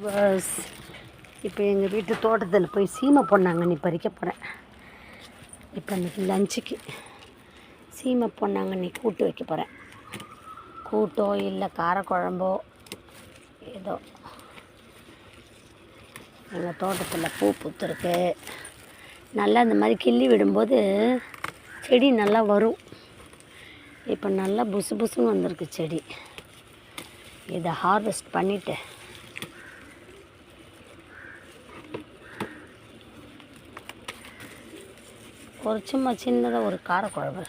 Bus இப்போ எங்கள் வீட்டு தோட்டத்தில் போய் சீமை பொன்னாங்கண்ணி பறிக்க போகிறேன். இப்போ இன்றைக்கி லஞ்சுக்கு சீமை பொன்னாங்கண்ணி கூட்டு வைக்க போகிறேன். கூட்டோ இல்லை காரக்குழம்போ ஏதோ. எங்கள் தோட்டத்தில் பூ பூத்துருக்கு. நல்லா இந்த மாதிரி கிள்ளி விடும்போது செடி நல்லா வரும். இப்போ நல்லா புசு புசுன்னு வந்திருக்கு செடி. இதை ஹார்வெஸ்ட் பண்ணிவிட்டு ஒரு சும்மா சின்னதாக ஒரு காரக்குழம்பு,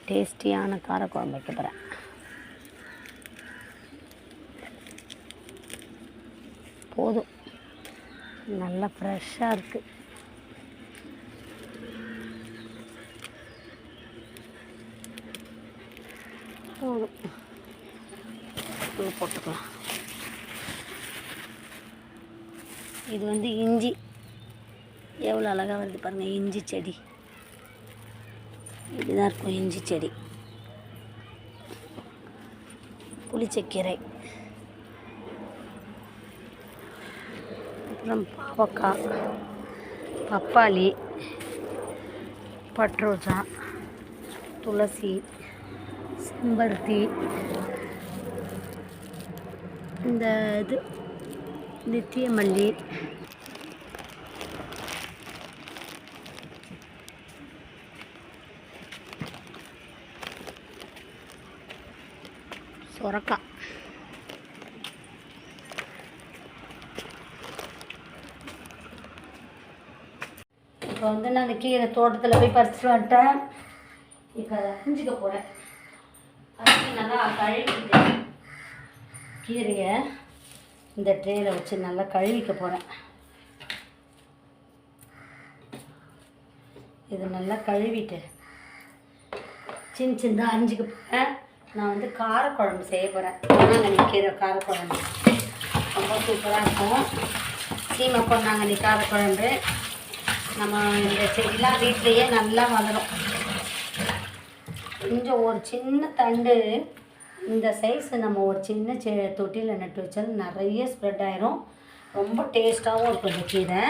டேஸ்டியான காரக்குழம்பு வைக்க போகிறேன். போதும், நல்லா ஃப்ரெஷ்ஷாக இருக்குது. போதும், போட்டுக்கலாம். இது வந்து இஞ்சி, எவ்வளோ அழகாக வருது பாருங்கள். இஞ்சி செடி இதுதான் இருக்கும். இஞ்சி செடி, புளிச்சக்கீரை, அப்புறம் பாவக்காய், பப்பாளி, பட்ரோஜா, துளசி, செம்பருத்தி, இந்த இது நித்தியமல்லி, சொரக்காய். இப்போ வந்து நான் கீரை தோட்டத்தில் போய் பறிச்சுட்டு வந்துட்டேன். இப்போ அதை அரிஞ்சிக்க போகிறேன். அரிஞ்சி நல்லா கழுவிட்டு கீரையை இந்த ட்ரேயில் வச்சு நல்லா கழுவிக்க போகிறேன். இது நல்லா கழுவிட்டு சின்ன சின்னதாக அரிஞ்சிக்க போகிறேன். நான் வந்து காரக்குழம்பு செய்ய போகிறேன். பொன்னாங்கண்ணி கீரை காரக்குழம்பு ரொம்ப சூப்பராக இருக்கும். சீமை பொன்னாங்கண்ணி காரக்குழம்பு. நம்ம இந்த செடிலாம் வீட்லேயே நல்லா வளரும். கொஞ்சம் ஒரு சின்ன தண்டு இந்த சைஸு நம்ம ஒரு சின்ன தொட்டியில் நட்டு வச்சாலும் நிறைய ஸ்ப்ரெட் ஆயிரும். ரொம்ப டேஸ்ட்டாகவும் இருக்கும் இந்த கீரை.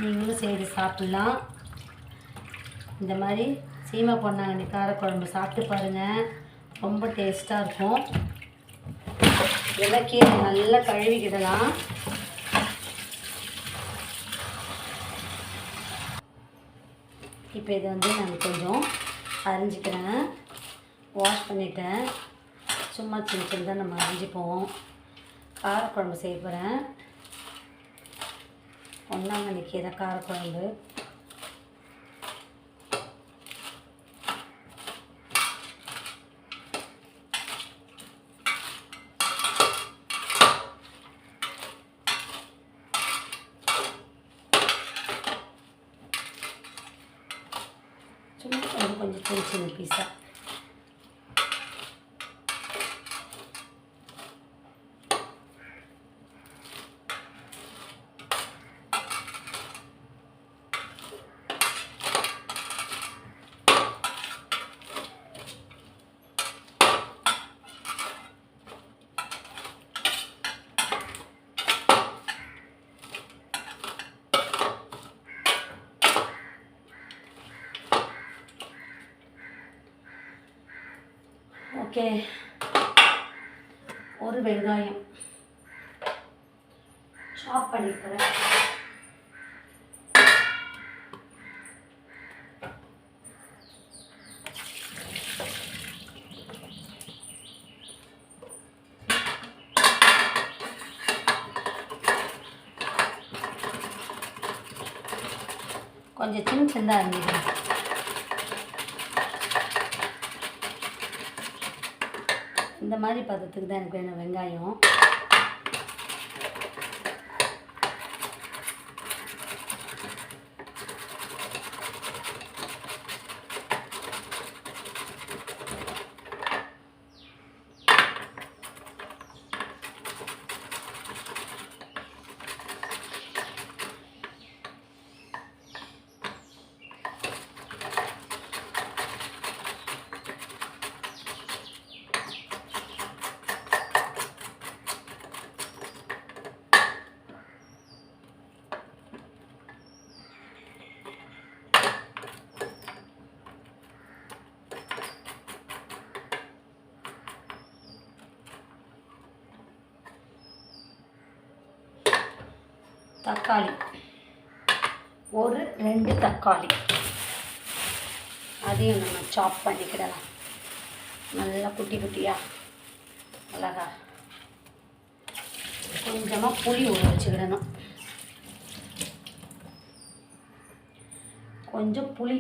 நீங்களும் செய்து சாப்பிட்லாம். இந்த மாதிரி சீமை பொன்னாங்கண்ணி காரக்குழம்பு சாப்பிட்டு பாருங்கள், ரொம்ப டேஸ்ட்டாக இருக்கும். இதெல்லாம் கீரை நல்லா கழுவிக்கிடலாம். இப்போ இது வந்து நான் கொஞ்சம் அரிஞ்சிக்கிறேன். வாஷ் பண்ணிவிட்டேன். சும்மா சின்ன சின்னதாக நம்ம அரிஞ்சிப்போம். காரக்குழம்பு செய்ய போகிறேன். பொன்னாங்கண்ணி கீரை காரக்குழம்பு. சும்மா கொஞ்சம் சின்ன சின்ன பீஸாக. ஓகே, ஒரு வெங்காயம் சாப் பண்ணிக்கிறேன். கொஞ்சம் சின்ன சின்னதாக இருந்தது. இந்த மாதிரி பதத்துக்கு தான் எனக்கு வேணும் வெங்காயம். தக்காளி, ஒரு 2 தக்காளி, அதையும் நம்ம சாப் பண்ணிக்கிடலாம். நல்லா குட்டி குட்டியாக அழகா. கொஞ்சமாக புளி ஊற வச்சுக்கிடணும். கொஞ்சம் புளி,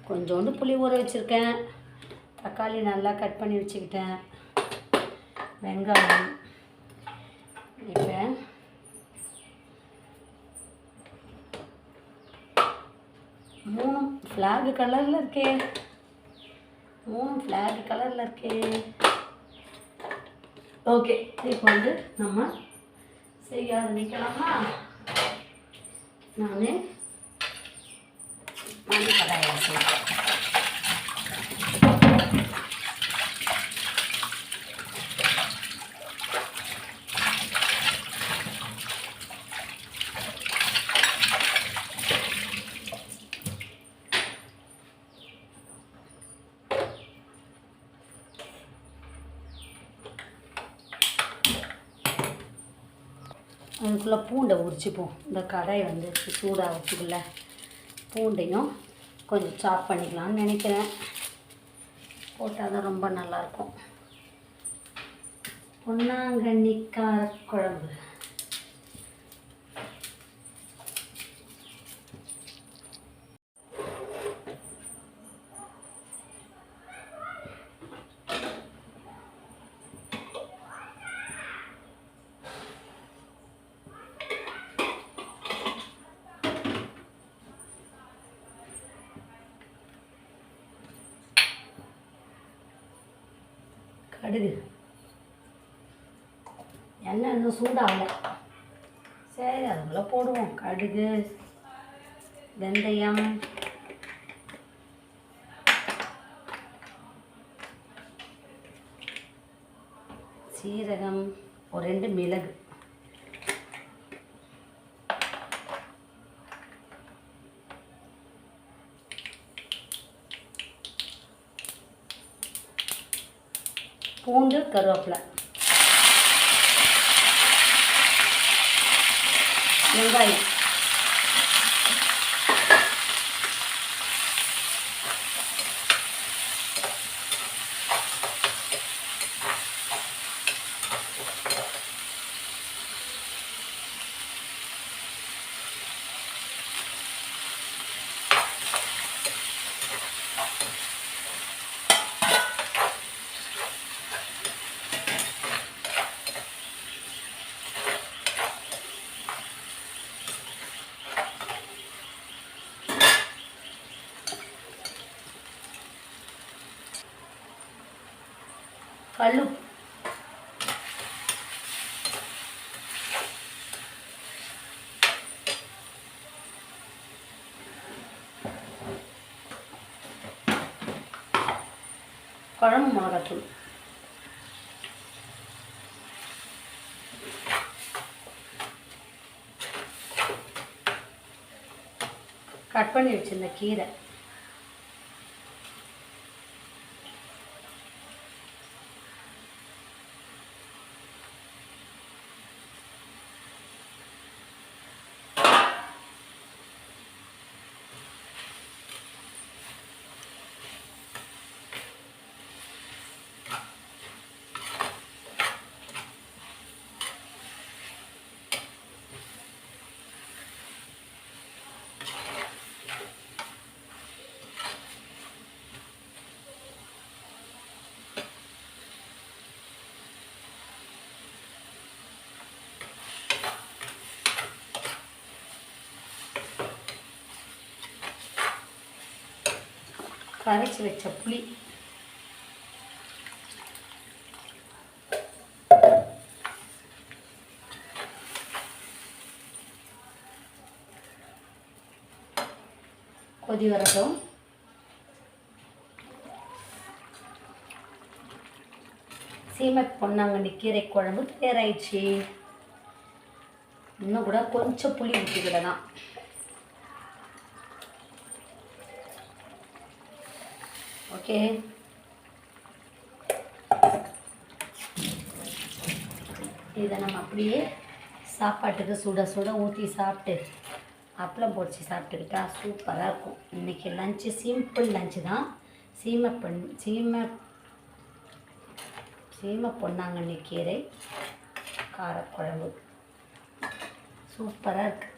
கொஞ்சோண்டு புளி ஊற வச்சுருக்கேன். தக்காளி நல்லா கட் பண்ணி வச்சுக்கிட்டேன். வெங்காயம், இப்போ 3 ஃப்ளாக் கலரில் இருக்கே, 3 ஃப்ளாக் கலரில் இருக்கே. ஓகே, இப்போ நம்ம செய்ய ஆரம்பிக்கலாமா? நான் மணி கடாயில் செய்கிறேன். அதுக்குள்ளே பூண்டை உரிச்சிப்போம். இந்த கடாய் சூடாக வச்சுக்கல, பூண்டையும் கொஞ்சம் சாப் பண்ணிக்கலாம்னு நினைக்கிறேன். போட்டால் தான் ரொம்ப நல்லாயிருக்கும். பொன்னாங்கண்ணி காரக்குழம்பு. கடுகு, எண்ணெய் இன்னும் சூடாகலை. சரி, அதுக்குள்ளே போடுவோம். கடுகு, வெந்தயம், சீரகம், ஒரு 2 மிளகு, பூண்டு, கருவேப்பிலை, வெங்காயம், கல்லுப்பு, குழம்பு மிளகாத்தூள், கட் பண்ணி வச்சிருந்த கீரை, கரைச்சி வச்ச புளி, கொதி வரட்டும். சீமை பொன்னாங்கண்ணி கீரை குழம்பு தயாராகிடுச்சு. இன்னும் கூட கொஞ்சம் புளி ஊற்றிக்கிடலாம். ஓகே, இதை நம்ம அப்படியே சாப்பாட்டுக்கு சுட சுட ஊற்றி சாப்பிட்டு அப்பளம் பொரிச்சு சாப்பிட்டுக்கிட்டா சூப்பராக இருக்கும். இன்றைக்கி லஞ்சு சிம்பிள் லஞ்சு தான். சீமை பொன்னாங்கண்ணி கீரை காரக்குழம்பு சூப்பராக இருக்குது.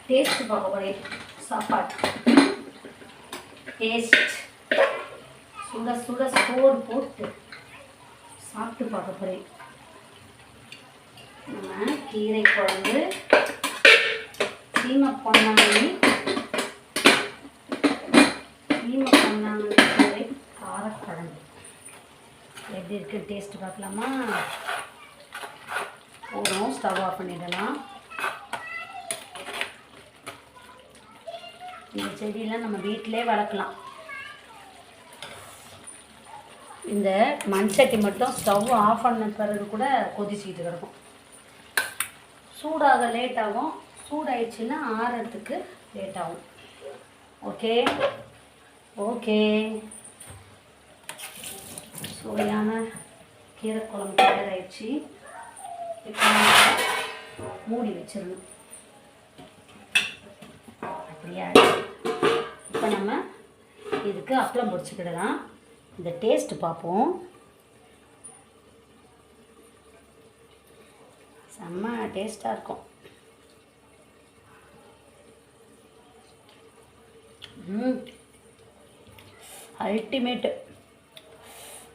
டேஸ்ட் பார்க்க போகிறேன். சாப்பாடு டேஸ்ட் சுட சுட சோறு போட்டு சாப்பிட்டு பார்க்க போகிறேன். நம்ம கீரை குழம்பு, சீமை பொன்னாங்கண்ணி கீரை காரக்குழம்பு எப்படி இருக்குது டேஸ்ட்டு பார்க்கலாமா? போதும், ஸ்டவ் ஆஃப் பண்ணிடலாம். இந்த செடியெல்லாம் நம்ம வீட்டிலே வளர்க்கலாம். இந்த மண் சட்டி மட்டும் ஸ்டவ் ஆஃப் பண்ண பிறகு கூட கொதிச்சிக்கிட்டு கிடக்கும். சூடாக லேட் ஆகும். சூடாயிடுச்சுன்னா ஆறதுக்கு லேட் ஆகும். ஓகே ஓகே, சுவையான கீரை குழம்பு தயாராகிடுச்சு. இப்போ மூடி வச்சிடணும். அப்படியா? இப்போ நம்ம இதுக்கு அப்பளம் பொரிச்சுக்கிடலாம். இந்த டேஸ்ட்டு பார்ப்போம். செம்ம டேஸ்ட்டாக இருக்கும். அல்டிமேட்டு.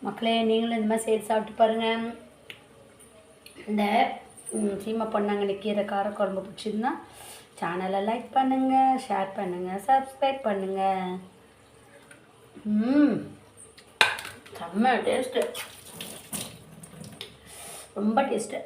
மக்களே, நீங்களும் இந்த மாதிரி செய்து சாப்பிட்டு பாருங்கள். இந்த சீமை பொன்னாங்கண்ணி கீரை காரக்குழம்பு பிடிச்சிருந்தா சேனலை லைக் பண்ணுங்கள், ஷேர் பண்ணுங்கள், சப்ஸ்கிரைப் பண்ணுங்கள். செம்ம டேஸ்ட்டு, ரொம்ப டேஸ்ட்டு.